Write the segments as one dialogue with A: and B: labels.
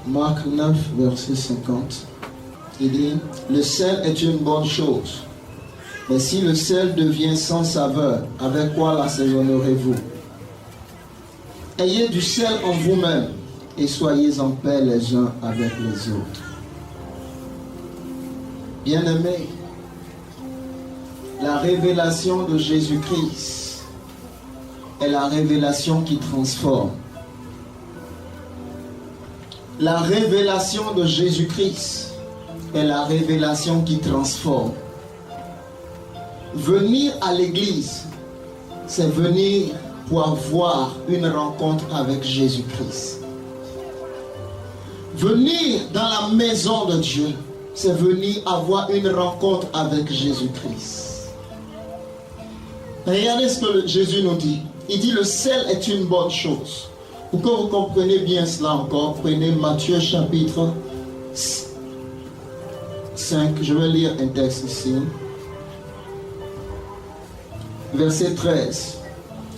A: Marc 9, verset 50. Il dit, le sel est une bonne chose. Mais si le sel devient sans saveur, avec quoi l'assaisonnerez-vous? Ayez du sel en vous-même et soyez en paix les uns avec les autres. Bien-aimés, la révélation de Jésus-Christ est la révélation qui transforme. La révélation de Jésus-Christ est la révélation qui transforme. Venir à l'église, c'est venir pour avoir une rencontre avec Jésus-Christ. Venir dans la maison de Dieu, c'est venir avoir une rencontre avec Jésus-Christ. Regardez ce que Jésus nous dit. Il dit le sel est une bonne chose. Pour que vous compreniez bien cela encore, prenez Matthieu chapitre 5. Je vais lire un texte ici. Verset 13.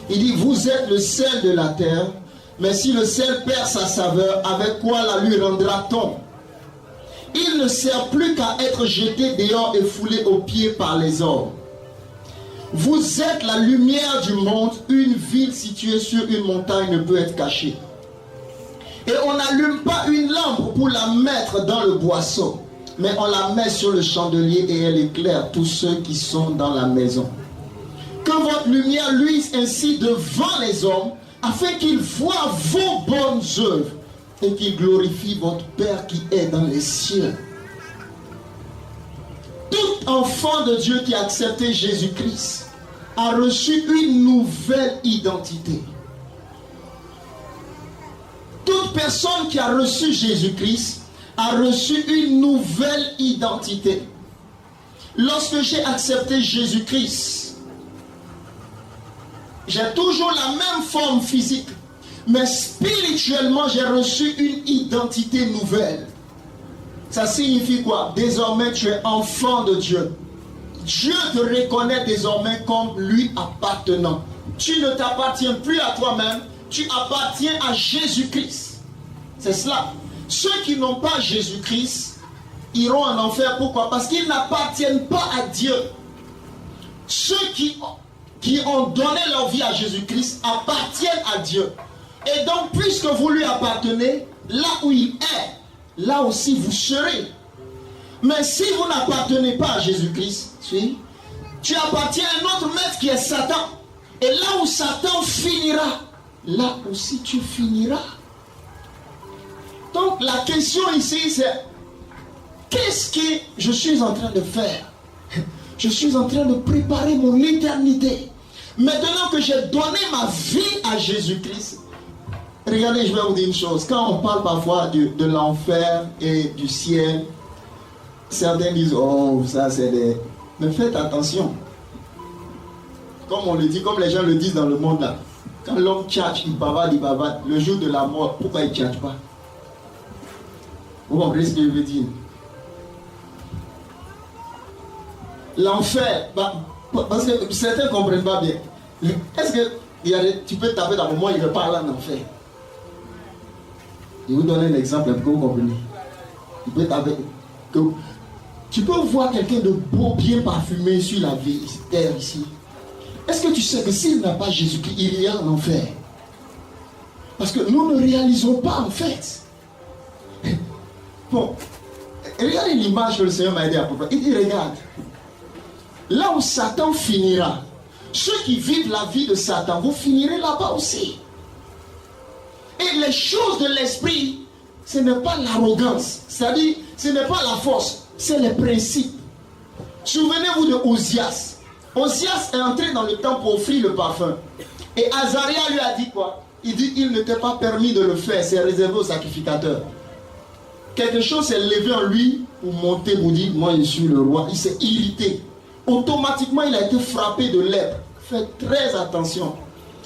A: Il dit, vous êtes le sel de la terre, mais si le sel perd sa saveur, avec quoi la lui rendra-t-on? Il ne sert plus qu'à être jeté dehors et foulé aux pieds par les hommes. Vous êtes la lumière du monde. Une ville située sur une montagne ne peut être cachée. Et on n'allume pas une lampe pour la mettre dans le boisseau, mais on la met sur le chandelier et elle éclaire tous ceux qui sont dans la maison. Que votre lumière luise ainsi devant les hommes, afin qu'ils voient vos bonnes œuvres et qu'ils glorifient votre Père qui est dans les cieux. Tout enfant de Dieu qui a accepté Jésus-Christ a reçu une nouvelle identité. Toute personne qui a reçu Jésus-Christ a reçu une nouvelle identité. Lorsque j'ai accepté Jésus-Christ, j'ai toujours la même forme physique, mais spirituellement, j'ai reçu une identité nouvelle. Ça signifie quoi? Désormais, tu es enfant de Dieu. Dieu te reconnaît désormais comme lui appartenant. Tu ne t'appartiens plus à toi-même, tu appartiens à Jésus-Christ. C'est cela. Ceux qui n'ont pas Jésus-Christ iront en enfer. Pourquoi? Parce qu'ils n'appartiennent pas à Dieu. Ceux qui ont donné leur vie à Jésus-Christ appartiennent à Dieu. Et donc, puisque vous lui appartenez, là où il est, là aussi vous serez. Mais si vous n'appartenez pas à Jésus-Christ, tu appartiens à un autre maître qui est Satan. Et là où Satan finira, là aussi tu finiras. Donc la question ici c'est, qu'est-ce que je suis en train de faire? Je suis en train de préparer mon éternité. Maintenant que j'ai donné ma vie à Jésus-Christ, regardez, je vais vous dire une chose. Quand on parle parfois de l'enfer et du ciel, certains disent, oh, ça c'est des... Mais faites attention. Comme on le dit, comme les gens le disent dans le monde là. Quand l'homme tchatche, il bavarde. Le jour de la mort, pourquoi il ne tchatche pas? Vous comprenez ce que je veux dire? L'enfer, parce que certains ne comprennent pas bien. Est-ce que tu peux taper dans le moment où il parle en enfer? Je vais vous donner un exemple pour que vous compreniez. Tu peux voir quelqu'un de beau, bien parfumé sur la terre ici. Est-ce que tu sais que s'il n'a pas Jésus-Christ, il y a un enfer? Parce que nous ne réalisons pas en fait. Bon, regardez l'image que le Seigneur m'a aidé à préparer. Il dit, regarde, là où Satan finira, ceux qui vivent la vie de Satan, vous finirez là-bas aussi. Et les choses de l'esprit, ce n'est pas l'arrogance, c'est-à-dire, ce n'est pas la force, c'est les principes. Souvenez-vous de Osias. Osias est entré dans le temple pour offrir le parfum. Et Azaria lui a dit quoi? Il dit, il ne t'est pas permis de le faire, c'est réservé aux sacrificateurs. Quelque chose s'est levé en lui pour monter, pour dire, moi je suis le roi. Il s'est irrité. Automatiquement, il a été frappé de lèpre. Faites très attention.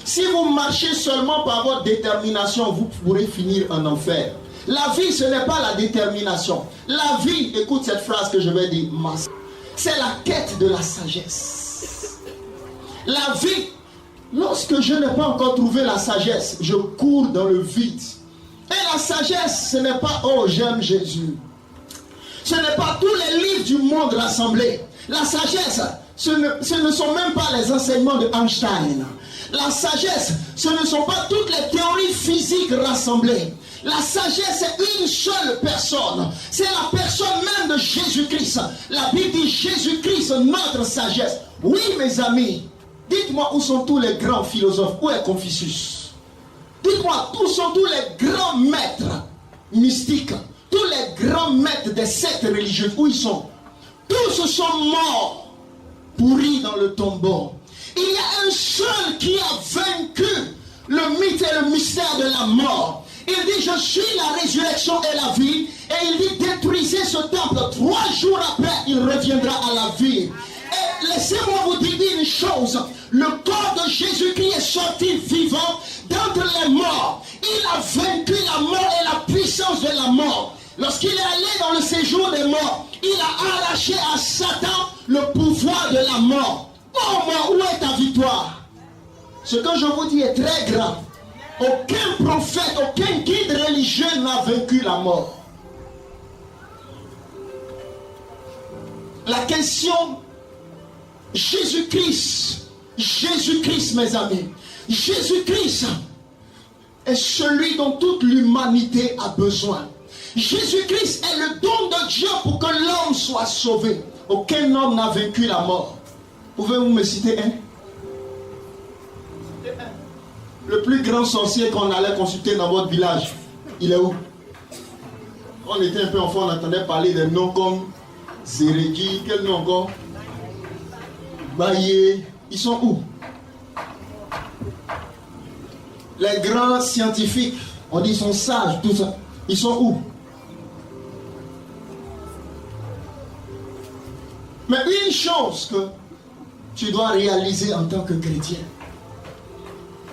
A: Si vous marchez seulement par votre détermination, vous pourrez finir en enfer. La vie, ce n'est pas la détermination. La vie, écoute cette phrase que je vais dire, c'est la quête de la sagesse. La vie, lorsque je n'ai pas encore trouvé la sagesse, je cours dans le vide. Et la sagesse, ce n'est pas, oh, j'aime Jésus. Ce n'est pas tous les livres du monde rassemblés. La sagesse, ce ne sont même pas les enseignements de Einstein. La sagesse, ce ne sont pas toutes les théories physiques rassemblées. La sagesse, c'est une seule personne. C'est la personne même de Jésus-Christ. La Bible dit Jésus-Christ, notre sagesse. Oui, mes amis, dites-moi où sont tous les grands philosophes. Où est Confucius? Dites-moi, où sont tous les grands maîtres mystiques, tous les grands maîtres des sectes religieuses, où ils sont? Tous sont morts, pourris dans le tombeau. Il y a un seul qui a vaincu le mythe et le mystère de la mort. Il dit, je suis la résurrection et la vie. Et il dit, détruisez ce temple. 3 jours après, il reviendra à la vie. Et laissez-moi vous dire une chose. Le corps de Jésus-Christ est sorti vivant d'entre les morts. Il a vaincu la mort et la puissance de la mort. Lorsqu'il est allé dans le séjour des morts, il a arraché à Satan le pouvoir de la mort. Oh mort, où est ta victoire? Ce que je vous dis est très grave. Aucun prophète, aucun guide religieux n'a vaincu la mort. La question, Jésus-Christ, mes amis, Jésus-Christ est celui dont toute l'humanité a besoin. Jésus-Christ est le don de Dieu pour que l'homme soit sauvé. Aucun homme n'a vaincu la mort. Pouvez-vous me citer un? Le plus grand sorcier qu'on allait consulter dans votre village, il est où? Quand on était un peu enfant, on entendait parler de noms comme Zéréki, quel nom encore? Baye, ils sont où? Les grands scientifiques, on dit ils sont sages, tout ça, ils sont où? Mais une chose que tu dois réaliser en tant que chrétien,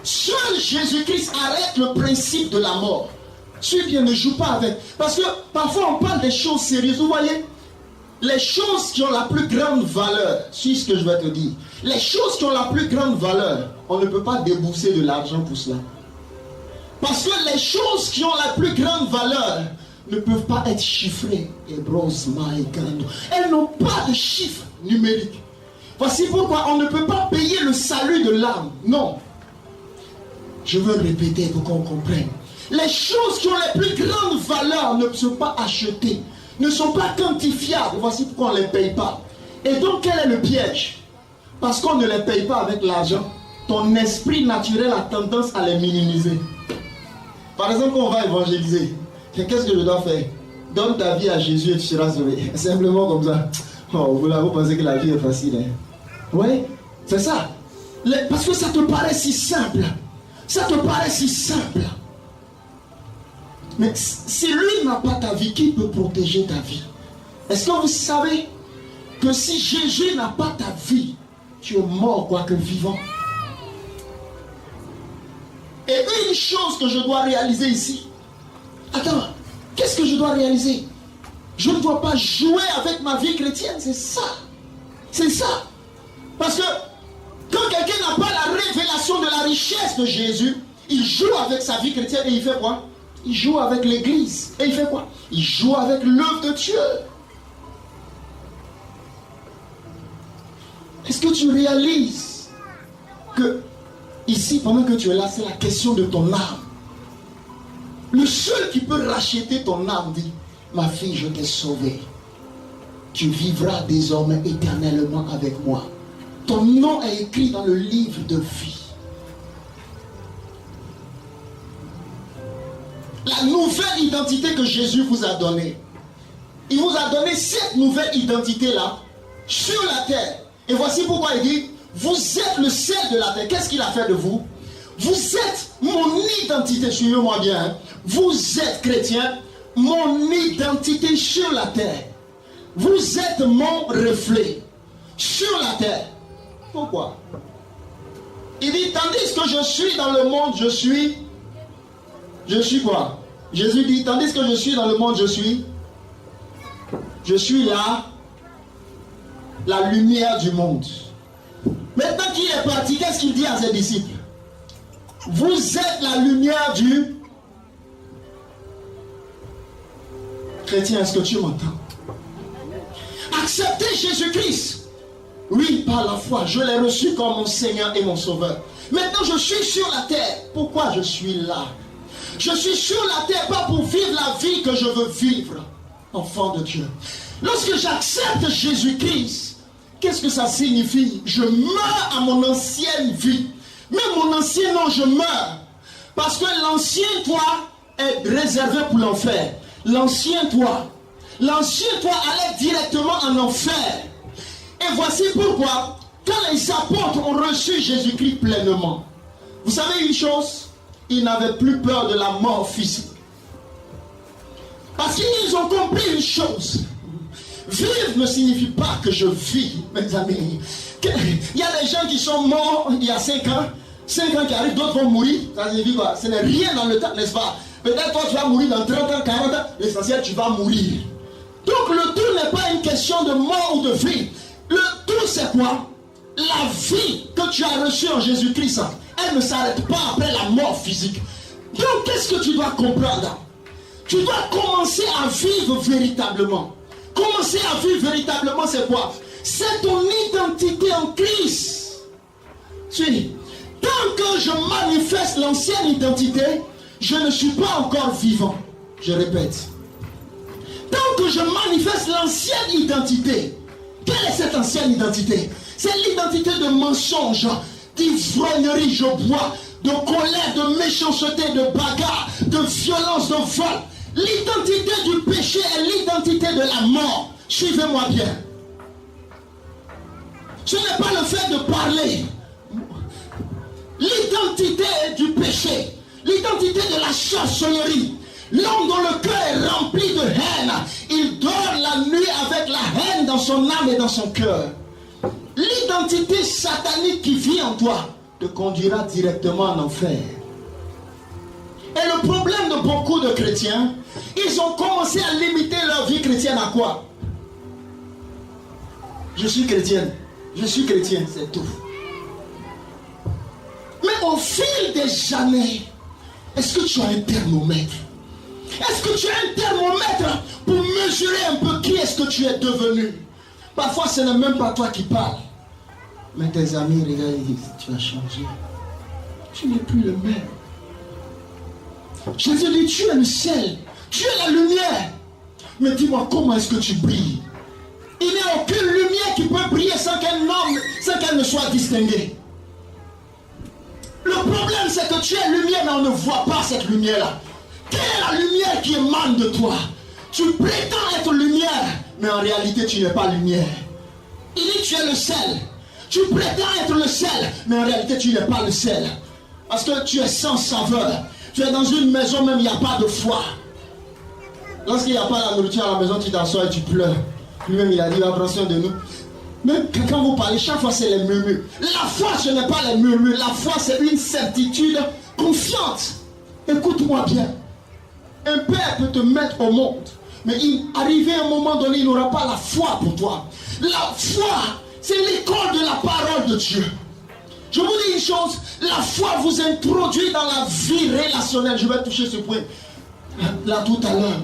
A: seul Jésus-Christ arrête le principe de la mort. Tu bien, ne joue pas avec. Parce que parfois on parle des choses sérieuses. Vous voyez, les choses qui ont la plus grande valeur, c'est ce que je vais te dire. Les choses qui ont la plus grande valeur, on ne peut pas débourser de l'argent pour cela. Parce que les choses qui ont la plus grande valeur ne peuvent pas être chiffrées. Elles n'ont pas de chiffre numérique. Voici pourquoi on ne peut pas payer le salut de l'âme. Non. Je veux répéter pour qu'on comprenne. Les choses qui ont les plus grandes valeurs ne sont pas achetées, ne sont pas quantifiables. Voici pourquoi on ne les paye pas. Et donc quel est le piège? Parce qu'on ne les paye pas avec l'argent, ton esprit naturel a tendance à les minimiser. Par exemple, on va évangéliser. Qu'est-ce que je dois faire? Donne ta vie à Jésus et tu seras sauvé. Simplement comme ça. Oh, vous pensez que la vie est facile, hein? Oui, c'est ça. Parce que ça te paraît si simple. Ça te paraît si simple. Mais si lui n'a pas ta vie, qui peut protéger ta vie? Est-ce que vous savez que si Jésus n'a pas ta vie, tu es mort quoique vivant? Et une chose que je dois réaliser ici. Attends, qu'est-ce que je dois réaliser? Je ne dois pas jouer avec ma vie chrétienne, c'est ça. C'est ça. Parce que quand quelqu'un n'a pas la révélation de la richesse de Jésus, il joue avec sa vie chrétienne et il fait quoi? Il joue avec l'église. Et il fait quoi? Il joue avec l'œuvre de Dieu. Est-ce que tu réalises que ici, pendant que tu es là, c'est la question de ton âme. Le seul qui peut racheter ton âme dit, ma fille, je t'ai sauvée. Tu vivras désormais éternellement avec moi. Ton nom est écrit dans le livre de vie. La nouvelle identité que Jésus vous a donnée. Il vous a donné cette nouvelle identité-là sur la terre. Et voici pourquoi il dit, vous êtes le sel de la terre. Qu'est-ce qu'il a fait de vous? Vous êtes mon identité, suivez-moi bien. Hein? Vous êtes chrétien, mon identité sur la terre. Vous êtes mon reflet sur la terre. Pourquoi? Il dit, tandis que je suis dans le monde, je suis quoi? Jésus dit, tandis que je suis dans le monde, je suis là, la lumière du monde. Maintenant qu'il est parti, qu'est-ce qu'il dit à ses disciples? Vous êtes la lumière Chrétien, est-ce que tu m'entends? Accepter Jésus-Christ. Oui, par la foi, je l'ai reçu comme mon Seigneur et mon Sauveur. Maintenant, je suis sur la terre. Pourquoi je suis là? Je suis sur la terre pas pour vivre la vie que je veux vivre, enfant de Dieu. Lorsque j'accepte Jésus-Christ, qu'est-ce que ça signifie? Je meurs à mon ancienne vie. Même mon ancien nom, je meurs. Parce que l'ancien toi est réservé pour l'enfer. L'ancien toi allait directement en enfer. Et voici pourquoi, quand les apôtres ont reçu Jésus-Christ pleinement, vous savez une chose? Ils n'avaient plus peur de la mort physique. Parce qu'ils ont compris une chose. Vivre ne signifie pas que je vis, mes amis. Il y a des gens qui sont morts il y a 5 ans. 5 ans qui arrivent, d'autres vont mourir. Ça signifie quoi? Ce n'est rien dans le temps, n'est-ce pas? Peut-être toi tu vas mourir dans 30 ans, 40 ans. L'essentiel, tu vas mourir. Donc le tout n'est pas une question de mort ou de vie. Le tout c'est quoi? La vie que tu as reçue en Jésus-Christ, elle ne s'arrête pas après la mort physique. Donc qu'est-ce que tu dois comprendre? Tu dois commencer à vivre véritablement. Commencer à vivre véritablement, c'est quoi? C'est ton identité en Christ. Suis. Tant que je manifeste l'ancienne identité, je ne suis pas encore vivant. Je répète. Tant que je manifeste l'ancienne identité, quelle est cette ancienne identité? C'est l'identité de mensonge, d'ivrognerie, je bois, de colère, de méchanceté, de bagarre, de violence, de vol. L'identité du péché est l'identité de la mort. Suivez-moi bien. Ce n'est pas le fait de parler. L'identité du péché, l'identité de la sorcellerie. L'homme dont le cœur est rempli de haine, il dort la nuit avec la haine dans son âme et dans son cœur. L'identité satanique qui vit en toi te conduira directement en enfer. Et le problème de beaucoup de chrétiens, ils ont commencé à limiter leur vie chrétienne à quoi? Je suis chrétienne, c'est tout. Mais au fil des années, est-ce que tu as un thermomètre? Est-ce que tu as un thermomètre pour mesurer un peu qui est-ce que tu es devenu? Parfois, ce n'est même pas toi qui parles. Mais tes amis regardent et disent, tu as changé. Tu n'es plus le même. Jésus dit, tu es le ciel. Tu es la lumière. Mais dis-moi, comment est-ce que tu brilles? Il n'y a aucune lumière qui peut briller sans qu'elle ne soit distinguée. Le problème, c'est que tu es lumière, mais on ne voit pas cette lumière-là. Quelle est la lumière qui émane de toi? Tu prétends être lumière, mais en réalité, tu n'es pas lumière. Il dit, tu es le sel. Tu prétends être le sel, mais en réalité, tu n'es pas le sel. Parce que tu es sans saveur. Tu es dans une maison, même il n'y a pas de foi. Lorsqu'il n'y a pas la nourriture à la maison, tu t'assois et tu pleures. Lui-même, il a dit, la pression de nous. Même quand vous parlez, chaque fois, c'est les murmures. La foi, ce n'est pas les murmures. La foi, c'est une certitude confiante. Écoute-moi bien. Un père peut te mettre au monde, mais arrivé à un moment donné, il n'aura pas la foi pour toi. La foi, c'est l'école de la parole de Dieu. Je vous dis une chose, la foi vous introduit dans la vie relationnelle. Je vais toucher ce point là tout à l'heure.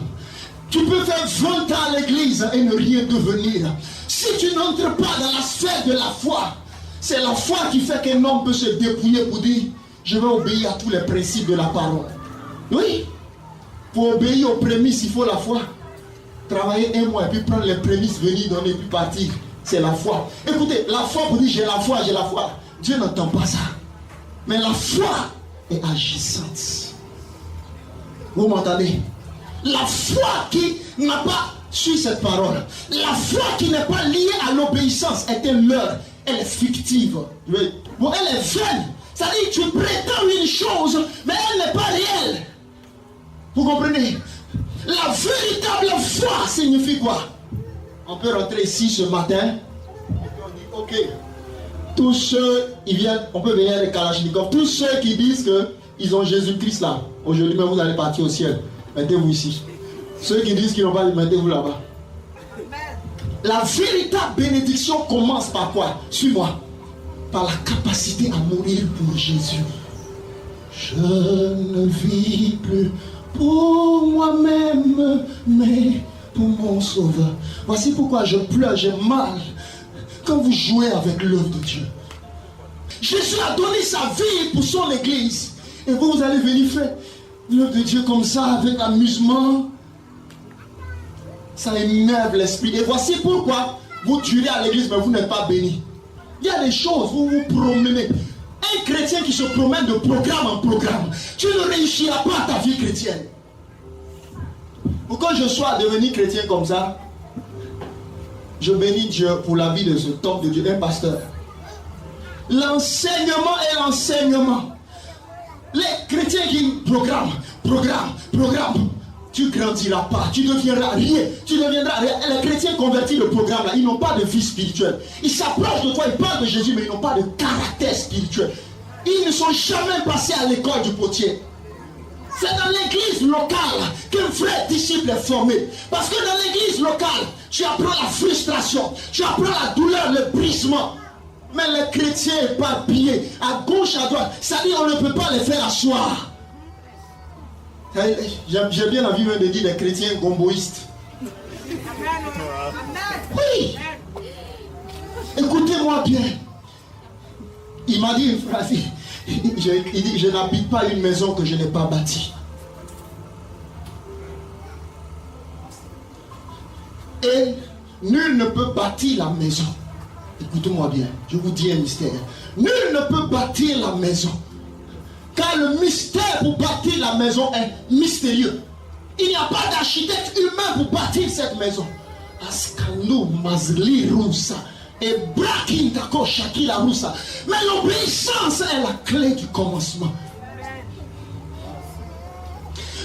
A: Tu peux faire 20 ans à l'église et ne rien devenir. Si tu n'entres pas dans la sphère de la foi, c'est la foi qui fait qu'un homme peut se dépouiller pour dire, je vais obéir à tous les principes de la parole. Oui. Pour obéir aux prémices, il faut la foi. Travailler 1 mois et puis prendre les prémices, venir donner et puis partir. C'est la foi. Écoutez, la foi pour dire j'ai la foi, j'ai la foi. Dieu n'entend pas ça. Mais la foi est agissante. Vous m'entendez? La foi qui n'a pas su cette parole, la foi qui n'est pas liée à l'obéissance est un leurre. Elle est fictive. Oui. Bon, elle est vaine. C'est-à-dire que tu prétends une chose, mais elle n'est pas réelle. Vous comprenez? La véritable foi signifie quoi? On peut rentrer ici ce matin et on dit ok, tous ceux, ils viennent, on peut venir avec Kalachnikov, tous ceux qui disent qu'ils ont Jésus-Christ là, aujourd'hui même vous allez partir au ciel, mettez-vous ici. Ceux qui disent qu'ils n'ont pas, mettez-vous là-bas. La véritable bénédiction commence par quoi? Suis-moi. Par la capacité à mourir pour Jésus. Je ne vis plus pour moi-même, mais mon sauveur. Voici pourquoi je pleure, j'ai mal quand vous jouez avec l'œuvre de Dieu. Jésus a donné sa vie pour son église. Et vous allez venir faire l'œuvre de Dieu comme ça, avec amusement. Ça énerve l'esprit. Et voici pourquoi vous durez à l'église, mais vous n'êtes pas béni. Il y a des choses, vous vous promenez. Un chrétien qui se promène de programme en programme, tu ne réussiras pas ta vie chrétienne. Pour que je sois devenu chrétien comme ça, je bénis Dieu pour la vie de ce homme de Dieu, un pasteur. L'enseignement est l'enseignement. Les chrétiens qui programme, tu grandiras pas, tu deviendras rien, Les chrétiens convertis le programme là, ils n'ont pas de vie spirituelle. Ils s'approchent de toi, ils parlent de Jésus, mais ils n'ont pas de caractère spirituel. Ils ne sont jamais passés à l'école du potier. C'est dans l'église locale qu'un vrai disciple est formé. Parce que dans l'église locale, tu apprends la frustration, tu apprends la douleur, le brisement. Mais les chrétiens éparpillés, à gauche, à droite, ça dit on ne peut pas les faire asseoir. J'ai bien envie de dire les chrétiens gomboïstes. Oui. Écoutez-moi bien. Il m'a dit une phrase. Il dit, je n'habite pas une maison que je n'ai pas bâtie. Et nul ne peut bâtir la maison. Écoutez-moi bien, je vous dis un mystère. Nul ne peut bâtir la maison. Car le mystère pour bâtir la maison est mystérieux. Il n'y a pas d'architecte humain pour bâtir cette maison. Askano mazli rusa. Et Brakintako Shakila Rusa. Mais l'obéissance est la clé du commencement.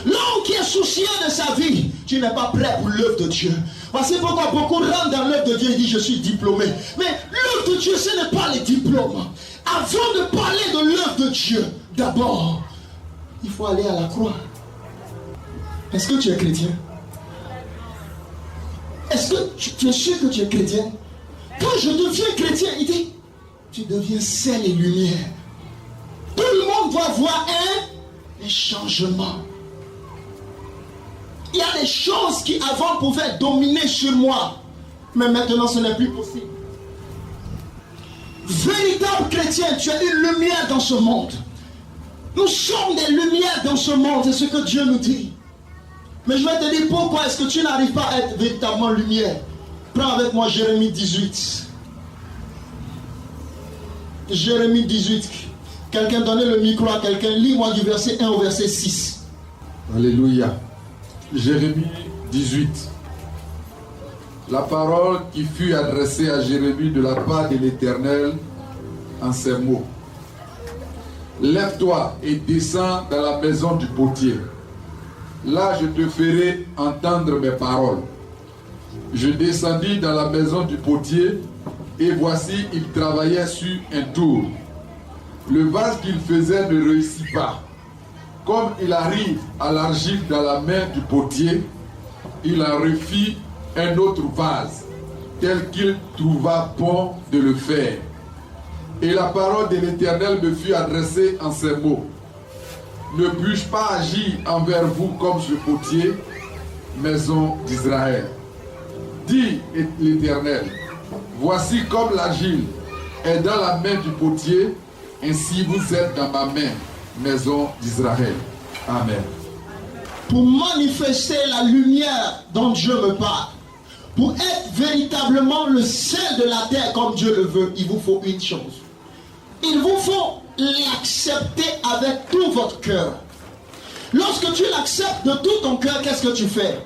A: L'homme qui est soucieux de sa vie, tu n'es pas prêt pour l'œuvre de Dieu. Voici pourquoi beaucoup rentrent dans l'œuvre de Dieu et disent je suis diplômé. Mais l'œuvre de Dieu, ce n'est pas les diplômes. Avant de parler de l'œuvre de Dieu, d'abord, il faut aller à la croix. Est-ce que tu es chrétien? Est-ce que tu es sûr que tu es chrétien? Quand je deviens chrétien, il dit, tu deviens sel et lumière. Tout le monde va voir un changement. Il y a des choses qui avant pouvaient dominer sur moi, mais maintenant ce n'est plus possible. Véritable chrétien, tu es une lumière dans ce monde. Nous sommes des lumières dans ce monde, c'est ce que Dieu nous dit. Mais je vais te dire pourquoi est-ce que tu n'arrives pas à être véritablement lumière. Prends avec moi Jérémie 18. Jérémie 18. Quelqu'un donnez le micro à quelqu'un. Lis-moi du verset 1 au verset 6.
B: Alléluia. Jérémie 18. La parole qui fut adressée à Jérémie de la part de l'Éternel en ces mots. Lève-toi et descends dans la maison du potier. Là je te ferai entendre mes paroles. Je descendis dans la maison du potier, et voici, il travaillait sur un tour. Le vase qu'il faisait ne réussit pas. Comme il arrive à l'argile dans la main du potier, il en refit un autre vase, tel qu'il trouva bon de le faire. Et la parole de l'Éternel me fut adressée en ces mots. Ne puis-je pas agir envers vous comme ce potier, maison d'Israël? Dit l'Éternel, voici comme l'argile est dans la main du potier, ainsi vous êtes dans ma main, maison d'Israël. Amen.
A: Pour manifester la lumière dont Dieu me parle, pour être véritablement le sel de la terre comme Dieu le veut, il vous faut une chose. Il vous faut l'accepter avec tout votre cœur. Lorsque tu l'acceptes de tout ton cœur, qu'est-ce que tu fais?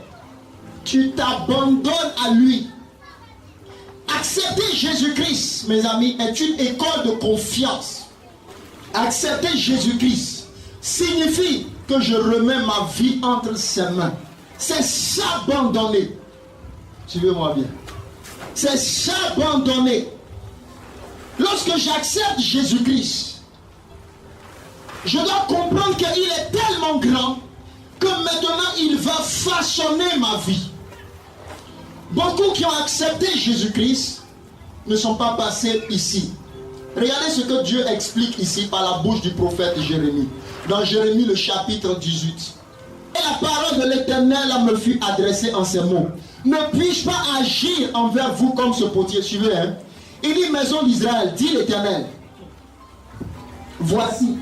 A: Tu t'abandonnes à lui. Accepter Jésus-Christ, mes amis, est une école de confiance. Accepter Jésus-Christ signifie que je remets ma vie entre ses mains. C'est s'abandonner. Suivez-moi bien. C'est s'abandonner. Lorsque j'accepte Jésus-Christ, je dois comprendre qu'il est tellement grand que maintenant il va façonner ma vie. Beaucoup qui ont accepté Jésus-Christ ne sont pas passés ici. Regardez ce que Dieu explique ici par la bouche du prophète Jérémie. Dans Jérémie le chapitre 18. Et la parole de l'Éternel me fut adressée en ces mots. Ne puis-je pas agir envers vous comme ce potier? Suivez, hein? Il dit, maison d'Israël, dit l'Éternel. Voici,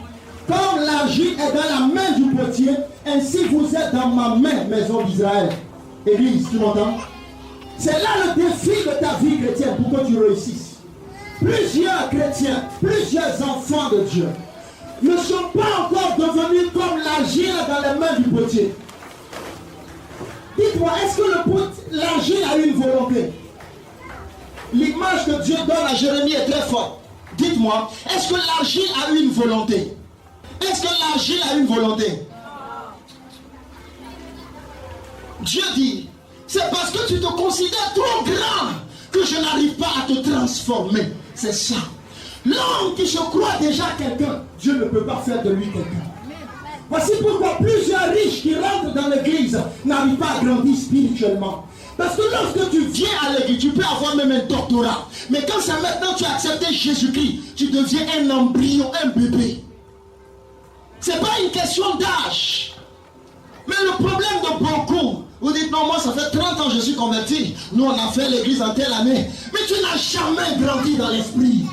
A: comme l'argile est dans la main du potier, ainsi vous êtes dans ma main, maison d'Israël. Église, tu m'entends? C'est là le défi de ta vie chrétienne pour que tu réussisses. Plusieurs chrétiens, plusieurs enfants de Dieu ne sont pas encore devenus comme l'argile dans les mains du potier. Dites-moi, est-ce que l'argile a une volonté? L'image que Dieu donne à Jérémie est très forte. Dites-moi, est-ce que l'argile a une volonté? Est-ce que l'argile a une volonté? Dieu dit, c'est parce que tu te considères trop grand que je n'arrive pas à te transformer. C'est ça. L'homme qui se croit déjà quelqu'un, Dieu ne peut pas faire de lui quelqu'un. Voici pourquoi plusieurs riches qui rentrent dans l'église n'arrivent pas à grandir spirituellement. Parce que lorsque tu viens à l'église, tu peux avoir même un doctorat. Mais quand c'est maintenant tu as accepté Jésus-Christ, tu deviens un embryon, un bébé. Ce n'est pas une question d'âge. Mais le problème de beaucoup, vous dites non, moi ça fait 30 ans que je suis converti. Nous on a fait l'église en telle année. Mais tu n'as jamais grandi dans l'esprit.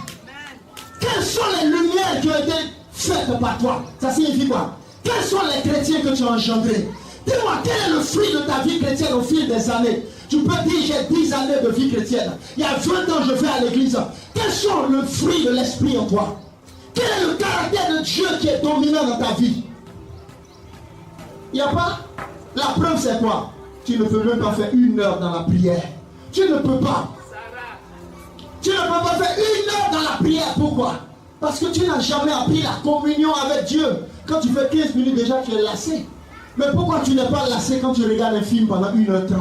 A: Quelles sont les lumières qui ont été faites par toi? Ça signifie quoi? Quels sont les chrétiens que tu as engendrés? Dis-moi, quel est le fruit de ta vie chrétienne au fil des années? Tu peux dire, j'ai 10 années de vie chrétienne. Il y a 20 ans, je vais à l'église. Quels sont le fruit de l'esprit en toi? Quel est le caractère de Dieu qui est dominant dans ta vie? Il n'y a pas. La preuve, c'est quoi? Tu ne peux même pas faire 1 heure dans la prière. Tu ne peux pas. Tu ne peux pas faire 1 heure dans la prière. Pourquoi? Parce que tu n'as jamais appris la communion avec Dieu. Quand tu fais 15 minutes déjà, tu es lassé. Mais pourquoi tu n'es pas lassé quand tu regardes un film pendant 1h30?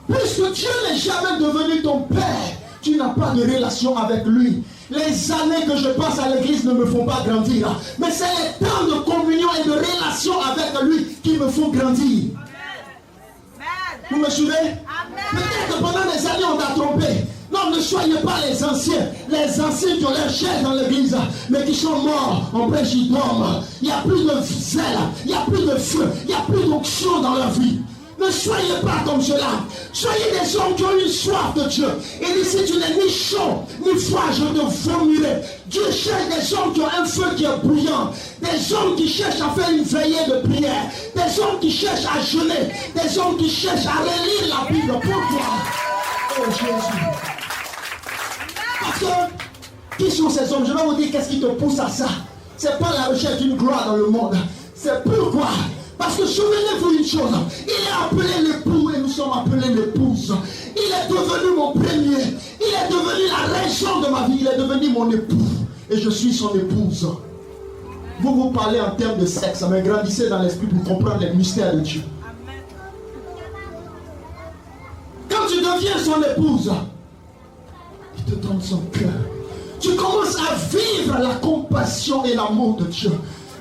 A: Puisque Dieu n'est jamais devenu ton Père, tu n'as pas de relation avec lui. Les années que je passe à l'église ne me font pas grandir. Mais c'est les temps de communion et de relation avec lui qui me font grandir. Vous me suivez? Peut-être que pendant des années on t'a trompé. Non, ne soyez pas les anciens qui ont leur chair dans l'église, mais qui sont morts en prégidome. Il n'y a plus de zèle, il n'y a plus de feu, il n'y a plus d'onction dans leur vie. Ne soyez pas comme cela. Soyez des hommes qui ont une soif de Dieu. Et si tu n'es ni chaud, ni froid, je te vomirai. Dieu cherche des hommes qui ont un feu qui est brûlant. Des hommes qui cherchent à faire une veillée de prière. Des hommes qui cherchent à jeûner. Des hommes qui cherchent à relire la Bible. Pourquoi? Oh Jésus. Parce que, qui sont ces hommes? Je vais vous dire qu'est-ce qui te pousse à ça. Ce n'est pas la recherche d'une gloire dans le monde. C'est pourquoi. Parce que souvenez-vous une chose, il est appelé l'époux et nous sommes appelés l'épouse. Il est devenu mon premier, il est devenu la raison de ma vie, il est devenu mon époux et je suis son épouse. Vous parlez en termes de sexe, mais grandissez dans l'esprit pour comprendre les mystères de Dieu. Quand tu deviens son épouse, il te donne son cœur. Tu commences à vivre la compassion et l'amour de Dieu.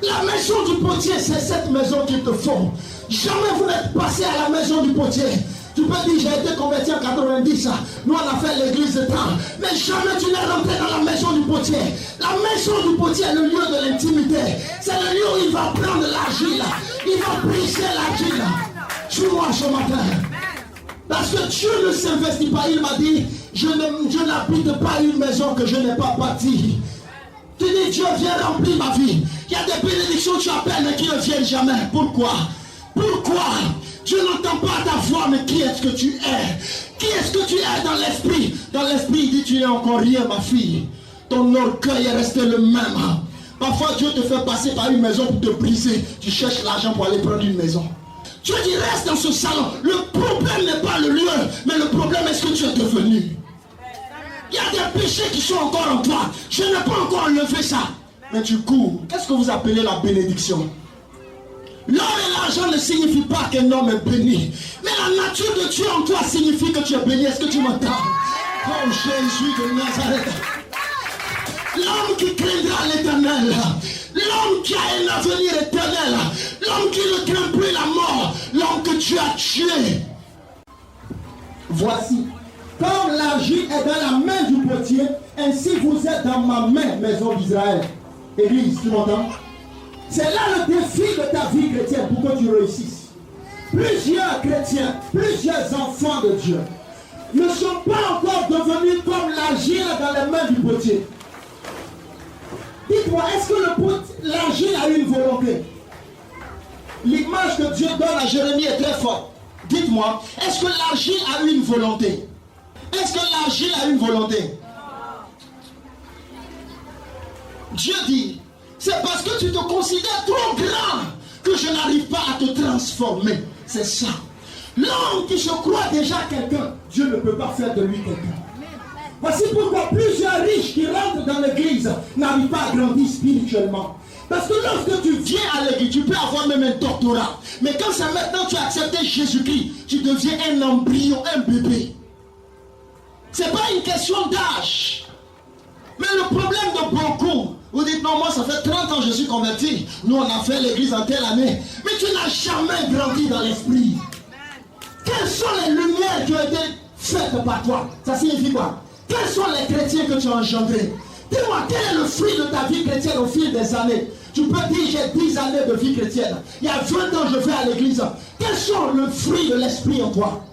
A: La maison du potier, c'est cette maison qu'il te faut. Jamais vous n'êtes passé à la maison du potier. Tu peux dire, j'ai été converti en 90. Nous, on a fait l'église de temps. Mais jamais tu n'es rentré dans la maison du potier. La maison du potier est le lieu de l'intimité. C'est le lieu où il va prendre l'argile. Il va briser l'argile. Suis-moi ce matin. Parce que Dieu ne s'investit pas. Il m'a dit, je n'habite pas une maison que je n'ai pas bâtie. Tu dis, Dieu vient remplir ma vie. Il y a des bénédictions que tu appelles mais qui ne viennent jamais. Pourquoi? Pourquoi? Dieu n'entend pas ta voix, mais qui est-ce que tu es? Qui est-ce que tu es dans l'esprit? Dans l'esprit, il dit, tu n'es encore rien, ma fille. Ton orgueil est resté le même. Parfois, Dieu te fait passer par une maison pour te briser. Tu cherches l'argent pour aller prendre une maison. Dieu dit, reste dans ce salon. Le problème n'est pas le lieu, mais le problème est ce que tu es devenu. Il y a des péchés qui sont encore en toi. Je n'ai pas encore enlevé ça. Mais tu cours. Qu'est-ce que vous appelez la bénédiction? L'or et l'argent ne signifient pas qu'un homme est béni. Mais la nature de Dieu en toi signifie que tu es béni. Est-ce que tu m'entends? Oh Jésus de Nazareth. L'homme qui craindra l'Éternel. L'homme qui a un avenir éternel. L'homme qui ne craint plus la mort. L'homme que Dieu a tué. Voici. Comme l'argile est dans la main du potier, ainsi vous êtes dans ma main, maison d'Israël. Église, tu m'entends? C'est là le défi de ta vie chrétienne pour que tu réussisses. plusieurs chrétiens, plusieurs enfants de Dieu ne sont pas encore devenus comme l'argile dans les mains du potier. Dites-moi, est-ce que l'argile a une volonté? L'image que Dieu donne à Jérémie est très forte. Dites-moi, est-ce que l'argile a une volonté? Est-ce que l'argile a une volonté? Dieu dit, c'est parce que tu te considères trop grand que je n'arrive pas à te transformer. C'est ça. L'homme qui se croit déjà quelqu'un, Dieu ne peut pas faire de lui quelqu'un. Voici pourquoi plusieurs riches qui rentrent dans l'église n'arrivent pas à grandir spirituellement. Parce que lorsque tu viens à l'église, tu peux avoir même un doctorat. Mais quand c'est maintenant que tu as accepté Jésus-Christ, tu deviens un embryon, un bébé. Ce n'est pas une question d'âge. Mais le problème de beaucoup, vous dites non, moi ça fait 30 ans que je suis converti. Nous on a fait l'église en telle année. Mais tu n'as jamais grandi dans l'esprit. Quelles sont les lumières qui ont été faites par toi? Ça signifie quoi? Quels sont les chrétiens que tu as engendrés? Dis-moi, quel est le fruit de ta vie chrétienne au fil des années? Tu peux dire, j'ai 10 années de vie chrétienne. Il y a 20 ans, je vais à l'église. Quels sont le fruit de l'esprit en toi?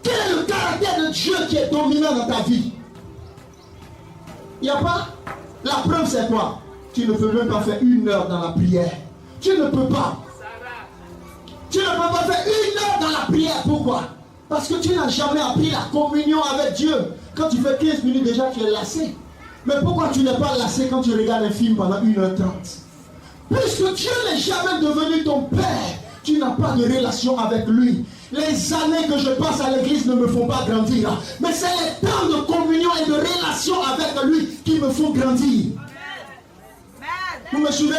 A: Quel est le caractère de Dieu qui est dominant dans ta vie? Il n'y a pas. La preuve, c'est quoi? Tu ne peux même pas faire 1 heure dans la prière. Tu ne peux pas. Tu ne peux pas faire 1 heure dans la prière. Pourquoi? Parce que tu n'as jamais appris la communion avec Dieu. Quand tu fais 15 minutes déjà, tu es lassé. Mais pourquoi tu n'es pas lassé quand tu regardes un film pendant 1h30? Puisque Dieu n'est jamais devenu ton Père, tu n'as pas de relation avec lui. Les années que je passe à l'église ne me font pas grandir. Mais c'est les temps de communion et de relation avec lui qui me font grandir. Vous me suivez?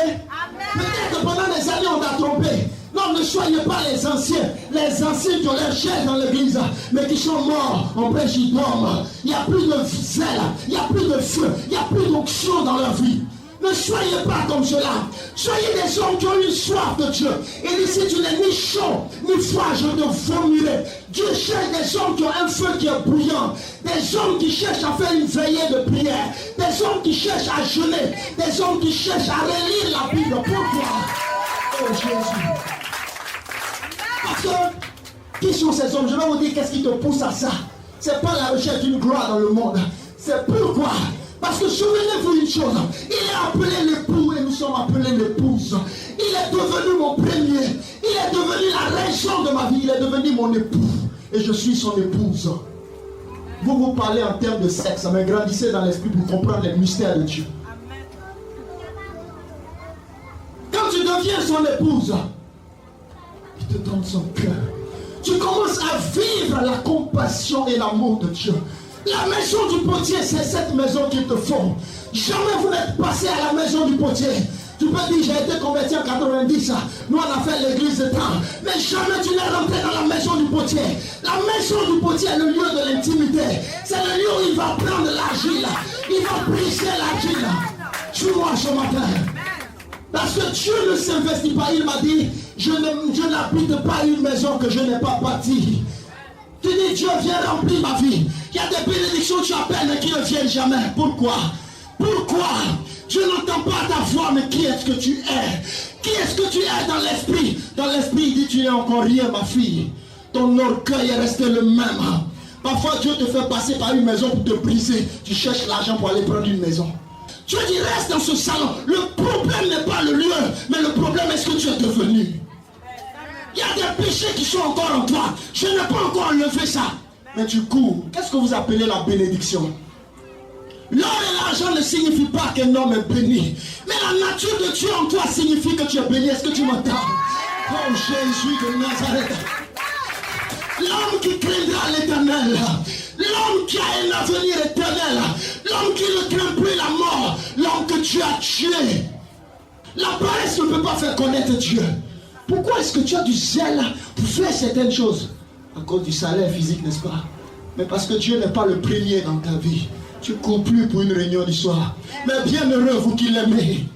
A: Peut-être que pendant des années on t'a trompé. Non, ne soyez pas les anciens qui ont leur chair dans l'église, mais qui sont morts en préjugement. Il n'y a plus de zèle, il n'y a plus de feu, il n'y a plus d'onction dans leur vie. Ne soyez pas comme cela. Soyez des hommes qui ont une soif de Dieu. Et ici, tu n'es ni chaud, ni froid, je te vomirai. Dieu cherche des hommes qui ont un feu qui est bouillant. Des hommes qui cherchent à faire une veillée de prière. Des hommes qui cherchent à jeûner. Des hommes qui cherchent à relire la Bible. Pourquoi? Oh Jésus. Parce que, qui sont ces hommes? Je vais vous dire qu'est-ce qui te pousse à ça. Ce n'est pas la recherche d'une gloire dans le monde. C'est pourquoi. Parce que souvenez-vous une chose, il est appelé l'époux et nous sommes appelés l'épouse. Il est devenu mon premier, il est devenu la raison de ma vie, il est devenu mon époux et je suis son épouse. Vous parlez en termes de sexe, mais grandissez dans l'esprit pour comprendre les mystères de Dieu. Quand tu deviens son épouse, il te donne son cœur. Tu commences à vivre la compassion et l'amour de Dieu. La maison du potier, c'est cette maison qu'il te faut. Jamais vous n'êtes passé à la maison du potier. Tu peux dire, j'ai été converti en 90, nous on a fait l'église de temps. Mais jamais tu n'es rentré dans la maison du potier. La maison du potier est le lieu de l'intimité. C'est le lieu où il va prendre l'argile. Il va briser l'argile. Suis-moi ce matin. Parce que Dieu ne s'investit pas. Il m'a dit, je n'habite pas une maison que je n'ai pas bâtie. Tu dis, Dieu vient remplir ma vie. Il y a des bénédictions que tu appelles mais qui ne viennent jamais. Pourquoi? Pourquoi? Je n'entends pas ta voix, mais qui est-ce que tu es? Qui est-ce que tu es dans l'esprit? Dans l'esprit, il dit, tu n'es encore rien, ma fille. Ton orgueil est resté le même. Parfois, Dieu te fait passer par une maison pour te briser. Tu cherches l'argent pour aller prendre une maison. Dieu dit, reste dans ce salon. Le problème n'est pas le lieu, mais le problème est ce que tu es devenu. Il y a des péchés qui sont encore en toi. Je n'ai pas encore enlevé ça. Mais tu cours. Qu'est-ce que vous appelez la bénédiction? L'or et l'argent ne signifient pas qu'un homme est béni. Mais la nature de Dieu en toi signifie que tu es béni. Est-ce que tu m'entends? Oh Jésus de Nazareth. L'homme qui craindra l'Éternel. L'homme qui a un avenir éternel. L'homme qui ne craint plus la mort. L'homme que tu as tué. La paresse ne peut pas faire connaître Dieu. Pourquoi est-ce que tu as du zèle pour faire certaines choses? À cause du salaire physique, n'est-ce pas? Mais parce que Dieu n'est pas le premier dans ta vie. Tu ne cours plus pour une réunion du soir. Mais bienheureux, vous qui l'aimez.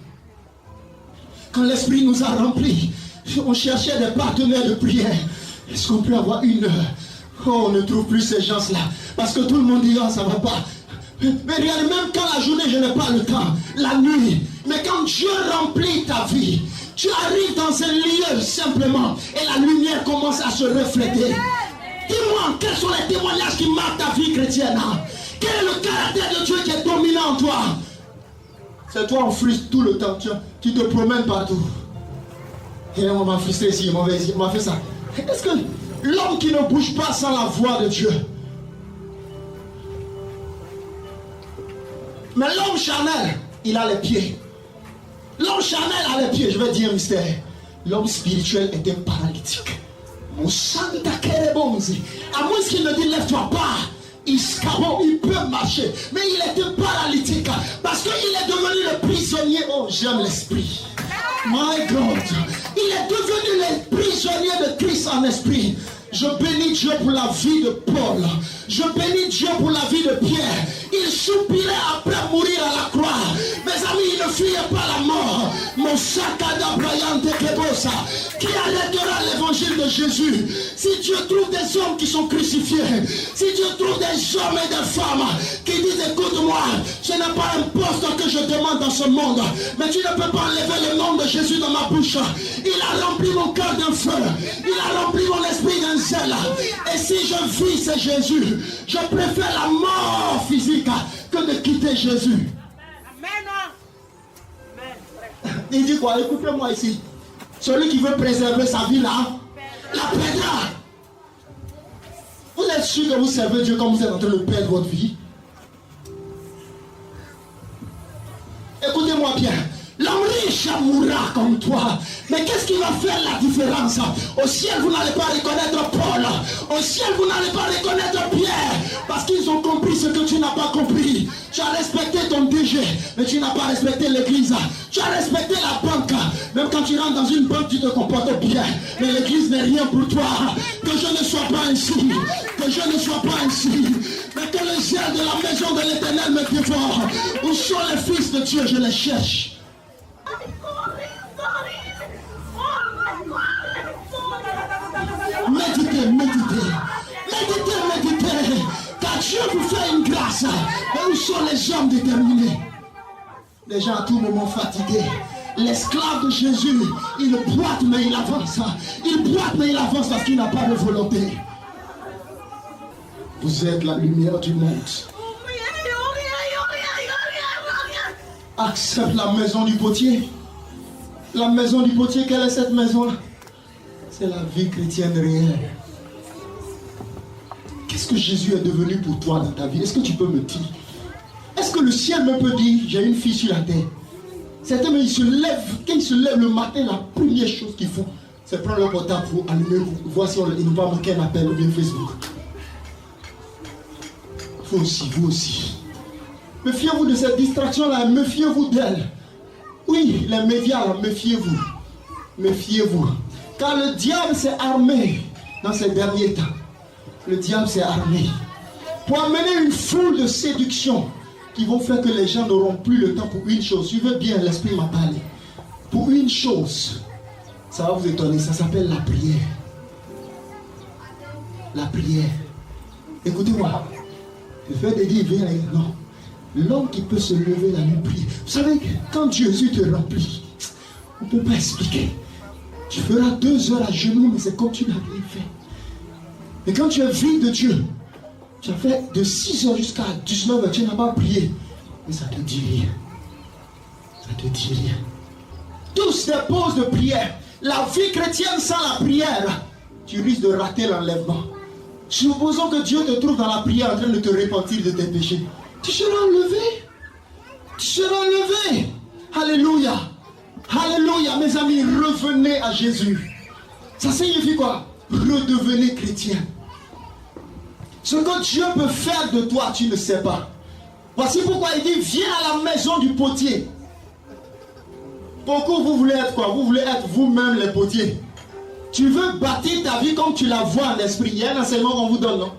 A: Quand l'Esprit nous a remplis, on cherchait des partenaires de prière. Est-ce qu'on peut avoir 1 heure? Oh, on ne trouve plus ces gens-là. Parce que tout le monde dit, oh, ça ne va pas. Mais regarde, même quand la journée, je n'ai pas le temps. La nuit. Mais quand Dieu remplit ta vie, Tu arrives dans un lieu simplement et la lumière commence à se refléter. Dis-moi, quels sont les témoignages qui marquent ta vie chrétienne? Quel est le caractère de Dieu qui est dominant en toi? C'est toi en frustre tout le temps. Tu te promènes partout. Et on m'a frustré ici, on m'a fait ça. Est-ce que l'homme qui ne bouge pas sans la voix de Dieu? Mais l'homme charnel, il a les pieds. L'homme charnel a les pieds, je vais dire un mystère. L'homme spirituel est un paralytique. À moins qu'il ne dit lève-toi pas, il peut marcher. Mais il est un paralytique parce qu'il est devenu le prisonnier. Oh, j'aime l'esprit. My God. Il est devenu le prisonnier de Christ en esprit. Je bénis Dieu pour la vie de Paul. Je bénis Dieu pour la vie de Pierre. Il soupirait après mourir à la croix. Mes amis, il ne fuyait pas la mort. Mon sakada brayante kebosa. Qui arrêtera l'évangile de Jésus? Si Dieu trouve des hommes qui sont crucifiés, si Dieu trouve des hommes et des femmes qui disent écoute-moi, ce n'est pas un poste que je demande dans ce monde, mais tu ne peux pas enlever le nom de Jésus dans ma bouche. Il a rempli mon cœur d'un feu. Il a rempli mon esprit d'un zèle. Et si je vis, c'est Jésus. Je préfère la mort physique que de quitter Jésus. Il dit quoi? Écoutez-moi ici. Celui qui veut préserver sa vie là, la perdra. Vous êtes sûr que vous servez Dieu comme vous êtes en train de perdre votre vie? Écoutez-moi bien. L'homme riche mourra comme toi. Mais qu'est-ce qui va faire la différence? Au ciel, vous n'allez pas reconnaître Paul. Au ciel, vous n'allez pas reconnaître Pierre. Parce qu'ils ont compris ce que tu n'as pas compris. Tu as respecté ton DG, mais tu n'as pas respecté l'église. Tu as respecté la banque. Même quand tu rentres dans une banque, tu te comportes bien. Mais l'église n'est rien pour toi. Que je ne sois pas ainsi. Que je ne sois pas ainsi. Mais que le zèle de la maison de l'Éternel me dévore. Où sont les fils de Dieu? Je les cherche. Méditez, méditez. Car Dieu vous fait une grâce. Mais où sont les hommes déterminés? Les gens à tout moment fatigués. L'esclave de Jésus, il boite mais il avance. Il boite mais il avance parce qu'il n'a pas de volonté. Vous êtes la lumière du monde. Accepte la maison du potier. La maison du potier, quelle est cette maison-là? C'est la vie chrétienne réelle. Qu'est-ce que Jésus est devenu pour toi dans ta vie? Est-ce que tu peux me dire? Est-ce que le ciel me peut dire, j'ai une fille sur la terre? Certains, ils se lèvent, quand ils se lèvent le matin, la première chose qu'ils font, c'est prendre leur portable pour allumer, voir si il ne va manquer un appel ou bien Facebook. Vous aussi. Méfiez-vous de cette distraction-là, méfiez-vous d'elle. Oui, les médias, là, méfiez-vous. Méfiez-vous. Car le diable s'est armé dans ces derniers temps. Le diable s'est armé pour amener une foule de séductions qui vont faire que les gens n'auront plus le temps pour une chose. Suivez bien, l'esprit m'a parlé. Pour une chose, ça va vous étonner, ça s'appelle la prière. La prière. Écoutez-moi. Le fait de dire, viens, non. L'homme qui peut se lever la nuit prier. Vous savez, quand Jésus te remplit, on ne peut pas expliquer. Tu feras 2 heures à genoux, mais c'est comme tu n'as rien fait. Et quand tu es vide de Dieu, tu as fait de 6 heures jusqu'à 19 heures, tu n'as pas prié. Mais ça te dit rien. Ça te dit rien. Tous des pauses de prière. La vie chrétienne sans la prière, tu risques de rater l'enlèvement. Supposons que Dieu te trouve dans la prière en train de te repentir de tes péchés. Tu seras enlevé. Tu seras enlevé. Alléluia. Alléluia, mes amis, revenez à Jésus. Ça signifie quoi? Redevenez chrétien. Ce que Dieu peut faire de toi, tu ne sais pas. Voici pourquoi il dit, viens à la maison du potier. Pourquoi vous voulez être quoi? Vous voulez être vous-même les potiers. Tu veux bâtir ta vie comme tu la vois en esprit. Il y a un enseignement qu'on vous donne, non?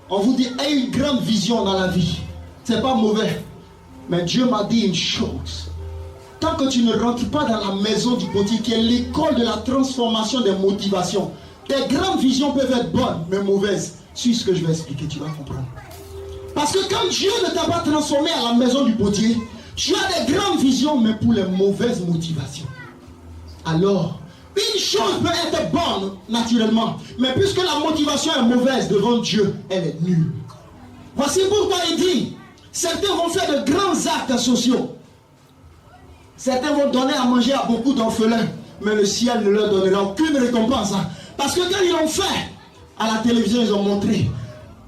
A: On vous dit, aie une grande vision dans la vie. C'est pas mauvais. Mais Dieu m'a dit une chose. Tant que tu ne rentres pas dans la maison du potier, qui est l'école de la transformation des motivations, tes grandes visions peuvent être bonnes, mais mauvaises. Suis ce que je vais expliquer, tu vas comprendre. Parce que quand Dieu ne t'a pas transformé à la maison du potier, tu as des grandes visions, mais pour les mauvaises motivations. alors une chose peut être bonne naturellement, mais puisque la motivation est mauvaise devant Dieu, elle est nulle. Voici pourquoi il dit, certains vont faire de grands actes sociaux. Certains vont donner à manger à beaucoup d'orphelins, mais le ciel ne leur donnera aucune récompense. Parce que quand ils l'ont fait, à la télévision, ils ont montré,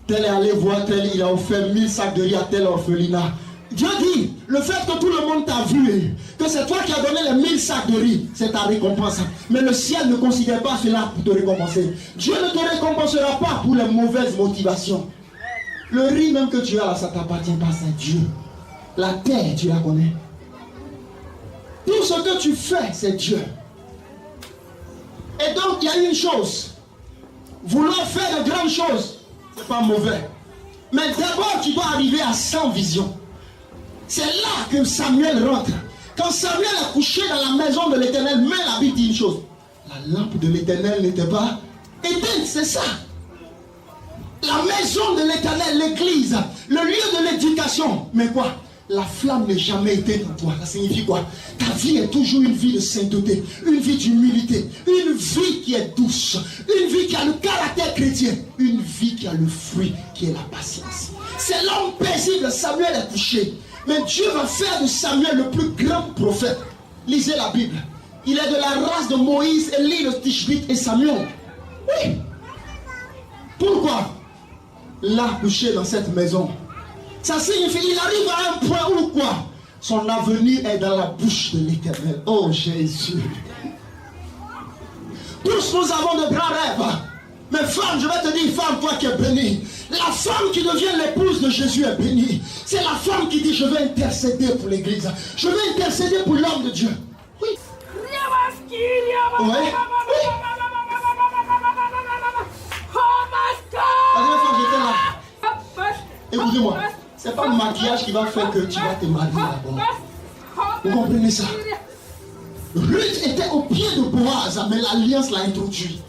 A: tel est allé voir tel, il a offert 1000 sacs de riz à tel orphelinat. Dieu dit, le fait que tout le monde t'a vu, que c'est toi qui as donné les 1000 sacs de riz, c'est ta récompense. Mais le ciel ne considère pas cela pour te récompenser. Dieu ne te récompensera pas pour les mauvaises motivations. Le riz même que tu as là, ça ne t'appartient pas, c'est Dieu. La terre, tu la connais. Tout ce que tu fais, c'est Dieu. Et donc, il y a une chose. Vouloir faire de grandes choses, ce n'est pas mauvais. Mais d'abord, tu dois arriver à 100 visions. C'est là que Samuel rentre. Quand Samuel est couché dans la maison de l'Éternel, mais la Bible dit une chose. La lampe de l'Éternel n'était pas éteinte, c'est ça. La maison de l'Éternel, l'église, le lieu de l'éducation. Mais quoi? La flamme n'est jamais éteinte en toi. Ça signifie quoi? Ta vie est toujours une vie de sainteté, une vie d'humilité, une vie qui est douce, une vie qui a le caractère chrétien, une vie qui a le fruit qui est la patience. C'est l'homme paisible. Samuel est couché. Mais Dieu va faire de Samuel le plus grand prophète. Lisez la Bible. Il est de la race de Moïse, Élie, le Tishbite et Samuel. Oui. Pourquoi? Là, couché dans cette maison. Ça signifie qu'il arrive à un point où quoi? Son avenir est dans la bouche de l'Éternel. Oh Jésus. Tous nous avons de grands rêves. Mais femme, je vais te dire, femme, toi qui es bénie. La femme qui devient l'épouse de Jésus est bénie. C'est la femme qui dit, je vais intercéder pour l'église. Je vais intercéder pour l'homme de Dieu. Oui. Oui. Oui. La dernière fois j'étais là. Écoutez-moi. C'est pas le maquillage qui va faire que tu vas te marier d'abord. Vous comprenez ça? Ruth était au pied de Boaz, mais l'alliance l'a introduit.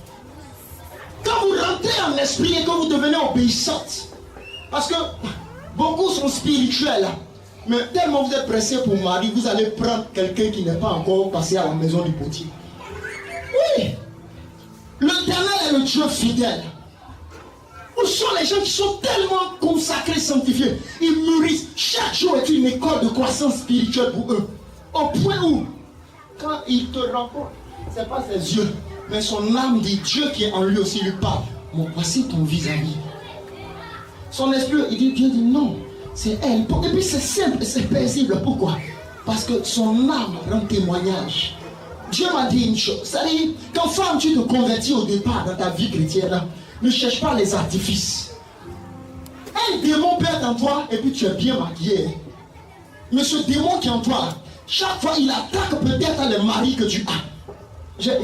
A: Quand vous rentrez en esprit et que vous devenez obéissante, parce que beaucoup sont spirituels, mais tellement vous êtes pressé pour marier, vous allez prendre quelqu'un qui n'est pas encore passé à la maison du potier. Oui, l'Éternel est le Dieu fidèle. Où sont les gens qui sont tellement consacrés, sanctifiés? Ils mûrissent. Chaque jour est une école de croissance spirituelle pour eux. Au point où, quand ils te rencontrent, ce n'est pas ses yeux, mais son âme dit, Dieu qui est en lui aussi lui parle. Bon, voici ton vis-à-vis. Son esprit, il dit, Dieu dit non, c'est elle. Et puis c'est simple et c'est paisible. Pourquoi? Parce que son âme rend témoignage. Dieu m'a dit une chose. C'est-à-dire, quand femme, tu te convertis au départ dans ta vie chrétienne, ne cherche pas les artifices. Un démon perd en toi et puis tu es bien maquillé. Mais ce démon qui est en toi, chaque fois il attaque peut-être les maris que tu as. J'ai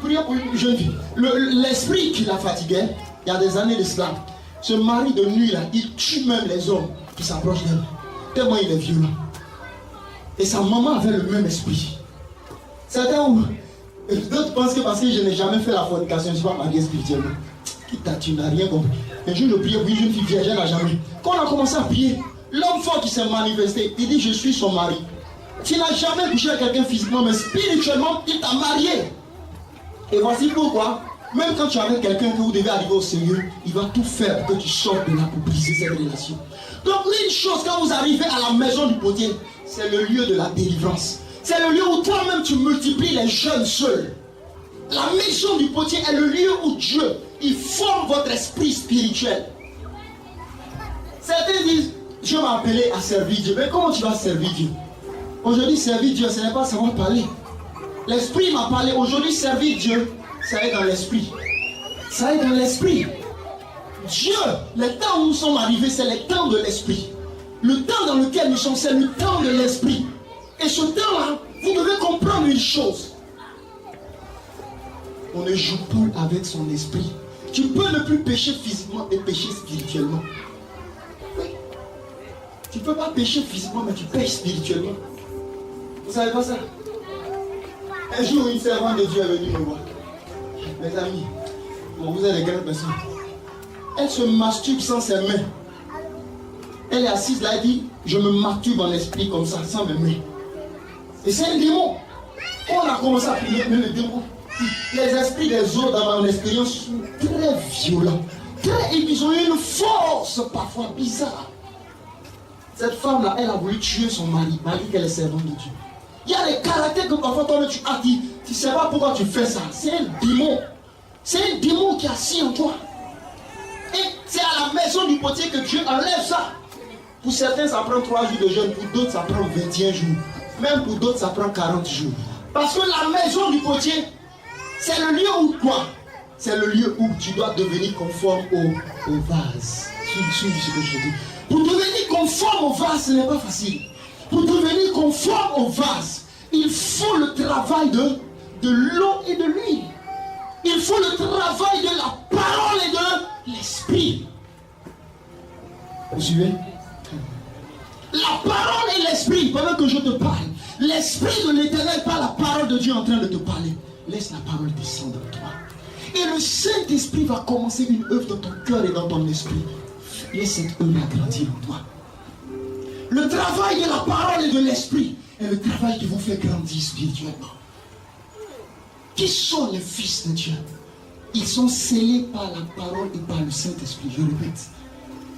A: prié pour une jeune fille. L'esprit qui la fatiguait, il y a des années de cela, ce mari de nuit là, il tue même les hommes qui s'approchent d'elle. Tellement il est violent. Et sa maman avait le même esprit. Certains, d'autres pensent que parce que je n'ai jamais fait la fornication, je ne suis pas marié spirituellement. Tu n'as rien compris. Un jour, je priais pour une jeune fille vierge, elle n'a jamais. Quand on a commencé à prier, l'homme fort qui s'est manifesté, il dit, je suis son mari. Tu n'as jamais couché avec quelqu'un physiquement, mais spirituellement, il t'a marié. Et voici pourquoi, même quand tu es avec quelqu'un que vous devez arriver au Seigneur, il va tout faire pour que tu sortes de là pour briser cette relation. Donc, une chose, quand vous arrivez à la maison du potier, c'est le lieu de la délivrance. C'est le lieu où toi-même tu multiplies les jeunes seuls. La maison du potier est le lieu où Dieu, il forme votre esprit spirituel. Certains disent, Dieu m'a appelé à servir Dieu. Mais comment tu vas servir Dieu? Aujourd'hui, servir Dieu, ce n'est pas savoir parler. L'esprit m'a parlé. Aujourd'hui, servir Dieu, ça est dans l'esprit. Ça est dans l'esprit. Dieu, le temps où nous sommes arrivés, c'est le temps de l'esprit. Le temps dans lequel nous sommes, c'est le temps de l'esprit. Et ce temps-là, vous devez comprendre une chose. On ne joue plus avec son esprit. Tu peux ne plus pécher physiquement et pécher spirituellement. Oui. Tu ne peux pas pécher physiquement, mais tu pêches spirituellement. Vous savez pas ça? Un jour, une servante de Dieu est venue me voir. Mes amis, bon, vous êtes des grandes personnes. Elle se masturbe sans ses mains. Elle est assise là, elle dit, je me masturbe en esprit comme ça, sans mes mains. Et c'est un démon. On a commencé à prier, mais le démon, les esprits des autres dans mon expérience sont très violents. Ils ont une force parfois bizarre. Cette femme-là, elle a voulu tuer son mari, malgré qu'elle est servante de Dieu. Il y a des caractères que parfois toi tu as dit, tu ne sais pas pourquoi tu fais ça. C'est un démon. C'est un démon qui est assis en toi. Et c'est à la maison du potier que Dieu enlève ça. Pour certains, ça prend 3 jours de jeûne. Pour d'autres, ça prend 21 jours. Même pour d'autres, ça prend 40 jours. Parce que la maison du potier, c'est le lieu où quoi? C'est le lieu où tu dois devenir conforme au vase. Suivez ce que je dis. Pour devenir conforme au vase, ce n'est pas facile. Pour devenir conforme au vase, il faut le travail de l'eau et de l'huile. Il faut le travail de la parole et de l'esprit. Vous suivez? La parole et l'esprit, pendant que je te parle, l'esprit de l'Éternel par la parole de Dieu en train de te parler. Laisse la parole descendre en toi. Et le Saint-Esprit va commencer une œuvre dans ton cœur et dans ton esprit. Laisse cette œuvre grandir en toi. Le travail de la parole et de l'esprit est le travail qui vous fait grandir spirituellement. Qui sont les fils de Dieu? Ils sont scellés par la parole et par le Saint-Esprit. Je répète.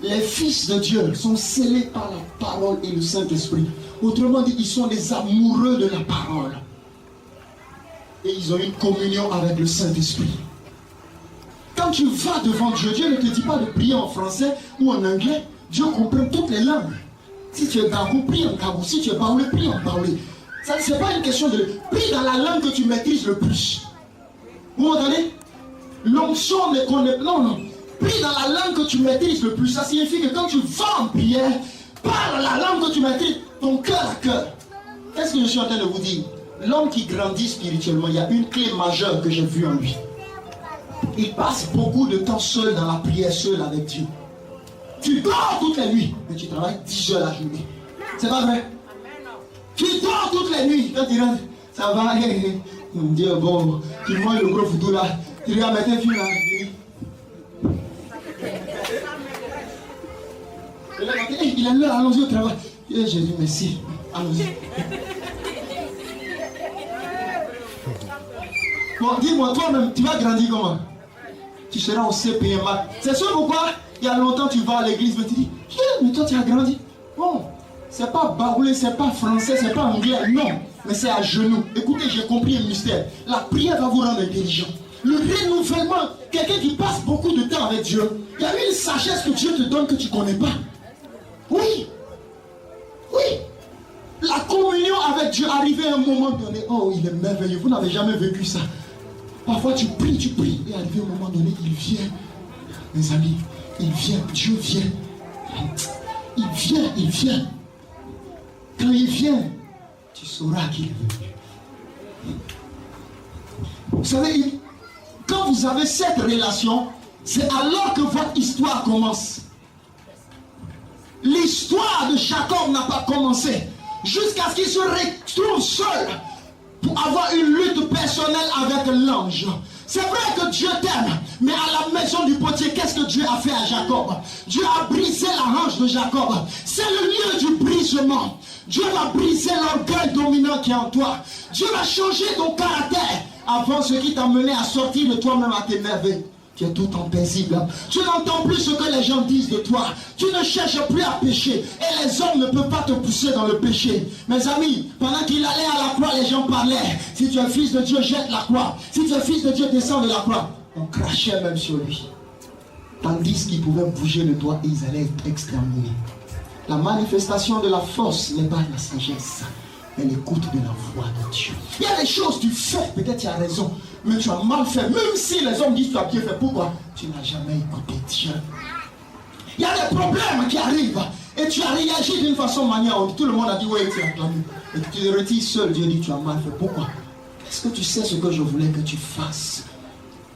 A: Les fils de Dieu sont scellés par la parole et le Saint-Esprit. Autrement dit, ils sont des amoureux de la parole. Et ils ont une communion avec le Saint-Esprit. Quand tu vas devant Dieu, Dieu ne te dit pas de prier en français ou en anglais. Dieu comprend toutes les langues. Si tu es Gabou, prie en Gabou. Si tu es Baoulé, prie en Baoulé. Ça, ce n'est pas une question de prie dans la langue que tu maîtrises le plus. Vous m'entendez? L'onction ne connaît pas. Non. Prie dans la langue que tu maîtrises le plus. Ça signifie que quand tu vas en prière, parle la langue que tu maîtrises, ton cœur à cœur. Qu'est-ce que je suis en train de vous dire? L'homme qui grandit spirituellement, il y a une clé majeure que j'ai vue en lui. Il passe beaucoup de temps seul dans la prière, seul avec Dieu. Tu dors toutes les nuits, mais tu travailles 10 heures la journée. C'est pas vrai? Tu dors toutes les nuits. Quand tu rentres, ça va, mon Dieu, bon, tu manges le gros photo là. Tu regardes mettre un film là. Il est là, allons-y au travail. Et Jésus, merci. Allons-y. Bon, dis-moi, toi-même, tu vas grandir comment? Tu seras au CPMA. C'est sûr pourquoi? Il y a longtemps, tu vas à l'église, mais tu dis, mais toi, tu as grandi. Bon, c'est pas baoulé, c'est pas français, c'est pas anglais, non. Mais c'est à genoux. Écoutez, j'ai compris un mystère. La prière va vous rendre intelligent. Le renouvellement, quelqu'un qui passe beaucoup de temps avec Dieu, il y a une sagesse que Dieu te donne que tu ne connais pas. Oui. La communion avec Dieu arrivait à un moment donné. Oh, il est merveilleux. Vous n'avez jamais vécu ça. Parfois tu pries. Et arrivé à un moment donné, il vient. Mes amis, il vient. Dieu vient. Il vient. Quand il vient, tu sauras qu'il est venu. Vous savez, quand vous avez cette relation, c'est alors que votre histoire commence. L'histoire de Jacob n'a pas commencé jusqu'à ce qu'il se retrouve seul pour avoir une lutte personnelle avec l'ange. C'est vrai que Dieu t'aime, mais à la maison du potier, qu'est-ce que Dieu a fait à Jacob? Dieu a brisé la hanche de Jacob. C'est le lieu du brisement. Dieu va briser l'orgueil dominant qui est en toi. Dieu va changer ton caractère avant ce qui t'a mené à sortir de toi-même à t'énerver. Tu es tout en paisible. Tu n'entends plus ce que les gens disent de toi. Tu ne cherches plus à pécher. Et les hommes ne peuvent pas te pousser dans le péché. Mes amis, pendant qu'il allait à la croix, les gens parlaient. Si tu es fils de Dieu, jette la croix. Si tu es fils de Dieu, descends de la croix. On crachait même sur lui. Tandis qu'ils pouvaient bouger le doigt et ils allaient être exterminés. La manifestation de la force n'est pas la sagesse, mais l'écoute de la voix de Dieu. Il y a des choses que tu fais, peut-être tu as raison, mais tu as mal fait. Même si les hommes disent que tu as bien fait, pourquoi? Tu n'as jamais écouté Dieu. Il y a des problèmes qui arrivent et tu as réagi d'une façon manière. Tout le monde a dit oui, tu as acclamé. Et tu te retires seul, Dieu dit tu as mal fait. Pourquoi? Est-ce que tu sais ce que je voulais que tu fasses?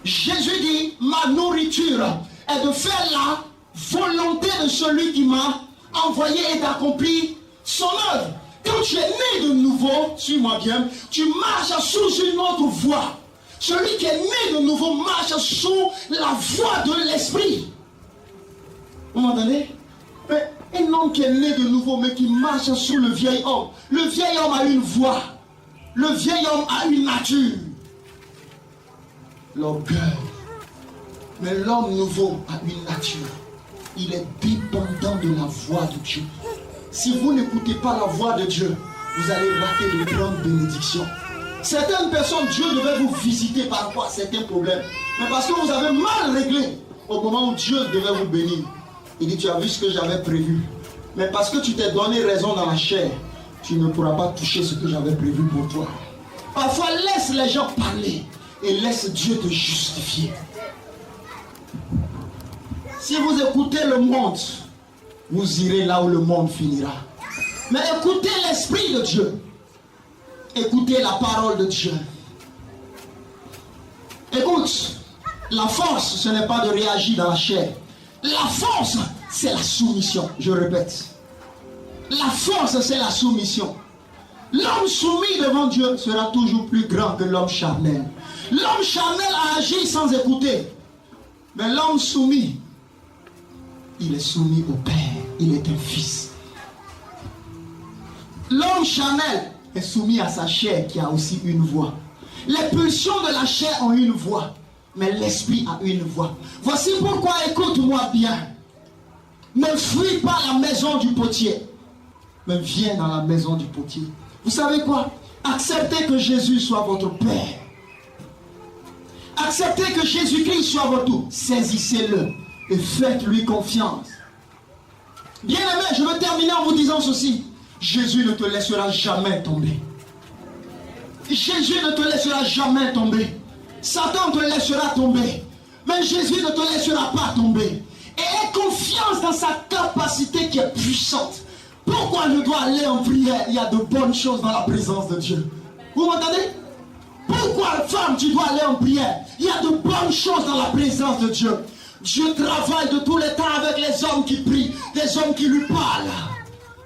A: Jésus dit, ma nourriture est de faire la volonté de celui qui m'a envoyé et d'accomplir son œuvre. Quand tu es né de nouveau, suis-moi bien, tu marches sous une autre voie. Celui qui est né de nouveau marche sous la voie de l'esprit. Vous m'entendez? Mais un homme qui est né de nouveau, mais qui marche sous le vieil homme. Le vieil homme a une voie. Le vieil homme a une nature, l'orgueil. Mais l'homme nouveau a une nature. Il est dépendant de la voix de Dieu. Si vous n'écoutez pas la voix de Dieu, vous allez rater de grandes bénédictions. Certaines personnes, Dieu devait vous visiter par rapport à certains problèmes. Mais parce que vous avez mal réglé, au moment où Dieu devait vous bénir, il dit, tu as vu ce que j'avais prévu. Mais parce que tu t'es donné raison dans la chair, tu ne pourras pas toucher ce que j'avais prévu pour toi. Parfois, laisse les gens parler et laisse Dieu te justifier. Si vous écoutez le monde, vous irez là où le monde finira. Mais écoutez l'Esprit de Dieu. Écoutez la parole de Dieu. Écoute, la force, ce n'est pas de réagir dans la chair. La force, c'est la soumission. Je répète. La force, c'est la soumission. L'homme soumis devant Dieu sera toujours plus grand que l'homme charnel. L'homme charnel a agi sans écouter. Mais l'homme soumis, il est soumis au Père. Il est un fils. L'homme charnel est soumis à sa chair qui a aussi une voix. Les pulsions de la chair ont une voix, mais l'esprit a une voix. Voici pourquoi, écoute-moi bien. Ne fuis pas la maison du potier, mais viens dans la maison du potier. Vous savez quoi? Acceptez que Jésus soit votre Père. Acceptez que Jésus-Christ soit votre tout. Saisissez-le et faites-lui confiance. Bien-aimé, je veux terminer en vous disant ceci. Jésus ne te laissera jamais tomber. Jésus ne te laissera jamais tomber. Satan te laissera tomber. Mais Jésus ne te laissera pas tomber. Et aie confiance dans sa capacité qui est puissante. Pourquoi je dois aller en prière? Il y a de bonnes choses dans la présence de Dieu. Vous m'entendez? Pourquoi, femme, tu dois aller en prière? Il y a de bonnes choses dans la présence de Dieu. Dieu travaille de tous les temps avec les hommes qui prient, des hommes qui lui parlent,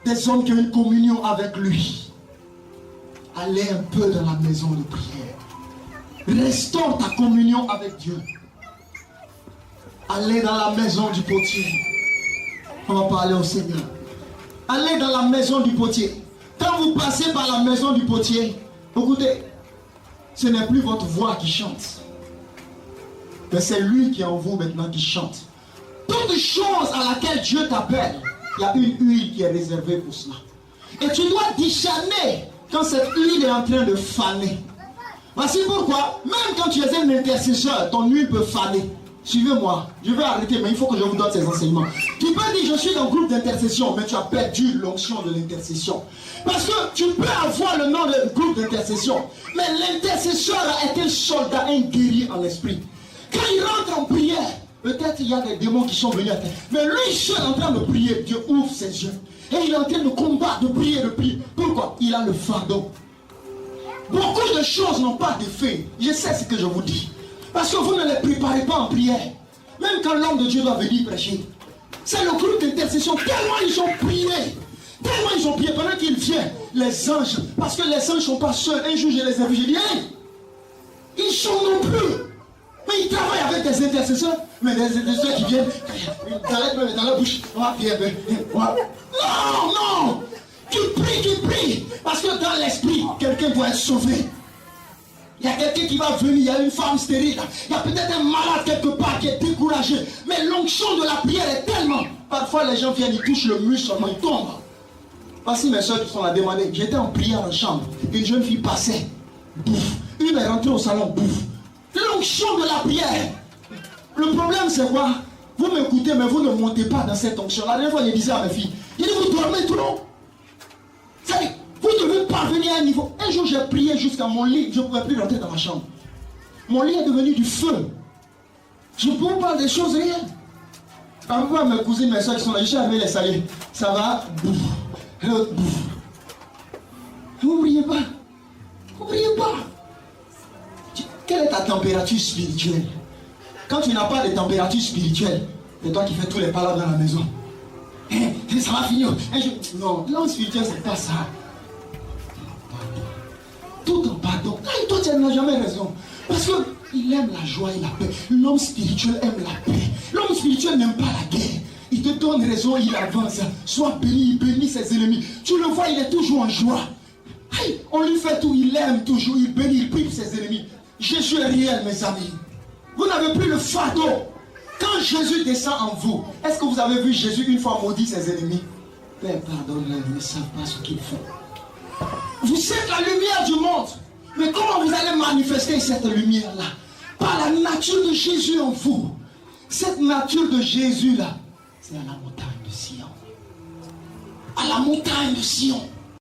A: des hommes qui ont une communion avec lui. Allez un peu dans la maison de prière. Restaure ta communion avec Dieu. Allez dans la maison du potier. On va parler au Seigneur. Allez dans la maison du potier. Quand vous passez par la maison du potier, écoutez, ce n'est plus votre voix qui chante. Mais c'est lui qui est en vous maintenant qui chante. Toute chose à laquelle Dieu t'appelle, il y a une huile qui est réservée pour cela. Et tu dois discerner quand cette huile est en train de faner. Voici pourquoi, même quand tu es un intercesseur, ton huile peut faner. Suivez-moi, je vais arrêter, mais il faut que je vous donne ces enseignements. Tu peux dire, je suis dans le groupe d'intercession, mais tu as perdu l'onction de l'intercession. Parce que tu peux avoir le nom de groupe d'intercession, mais l'intercesseur est un soldat, un guerrier en esprit. Quand il rentre en prière, peut-être il y a des démons qui sont venus à terre. Mais lui seul en train de prier, Dieu ouvre ses yeux. Et il est en train de combattre, de prier, de prier. Pourquoi? Il a le fardeau. Beaucoup de choses n'ont pas d'effet. Je sais ce que je vous dis. Parce que vous ne les préparez pas en prière. Même quand l'homme de Dieu doit venir prêcher. C'est le groupe d'intercession. Tellement ils ont prié. Tellement ils ont prié. Pendant qu'il vient, les anges. Parce que les anges ne sont pas seuls. Un jour, je les ai vus. J'ai dit, hey, ils sont non plus. Mais ils travaillent avec des intercesseurs. Mais des intercesseurs qui viennent dans la bouche. Non, non. Qui prie. Parce que dans l'esprit, quelqu'un doit être sauvé. Il y a quelqu'un qui va venir, il y a une femme stérile, il y a peut-être un malade quelque part qui est découragé. Mais l'onction de la prière est tellement. Parfois les gens viennent, ils touchent le muscle seulement, ils tombent. Voici mes soeurs qui sont là demander. J'étais en prière en chambre, une jeune fille passait, bouffe. Une est rentrée au salon, bouffe. L'onction de la prière. Le problème c'est quoi? Vous m'écoutez, mais vous ne montez pas dans cette onction. La dernière fois, je disais à mes filles, il dit, vous dormez trop. C'est-à-dire, vous devez parvenir à un niveau. Un jour, j'ai prié jusqu'à mon lit. Je ne pouvais plus rentrer dans ma chambre. Mon lit est devenu du feu. Je ne peux pas des choses réelles. Parfois, mes cousines, mes soeurs qui sont là, je suis arrivé les saluer. Ça va? Bouf. L'autre, bouf. Vous ne priez pas. Vous ne priez pas. Quelle est ta température spirituelle? Quand tu n'as pas de température spirituelle, c'est toi qui fais tous les palabres dans la maison. Ça va finir. Non, l'homme spirituel, c'est pas ça. Tout en pardon. Toi, tu n'as jamais raison. Parce qu'il aime la joie et la paix. L'homme spirituel aime la paix. L'homme spirituel n'aime pas la guerre. Il te donne raison, il avance. Sois béni, il bénit ses ennemis. Tu le vois, il est toujours en joie. Oui, on lui fait tout, il aime toujours, il bénit, il prie pour ses ennemis. Jésus est réel, mes amis. Vous n'avez plus le fardeau. Quand Jésus descend en vous, est-ce que vous avez vu Jésus une fois maudit ses ennemis? Père, pardonne-leur, ils ne savent pas ce qu'ils font. Vous êtes la lumière du monde. Mais comment vous allez manifester cette lumière-là? Par la nature de Jésus en vous. Cette nature de Jésus-là, c'est à la montagne de Sion. À la montagne de Sion.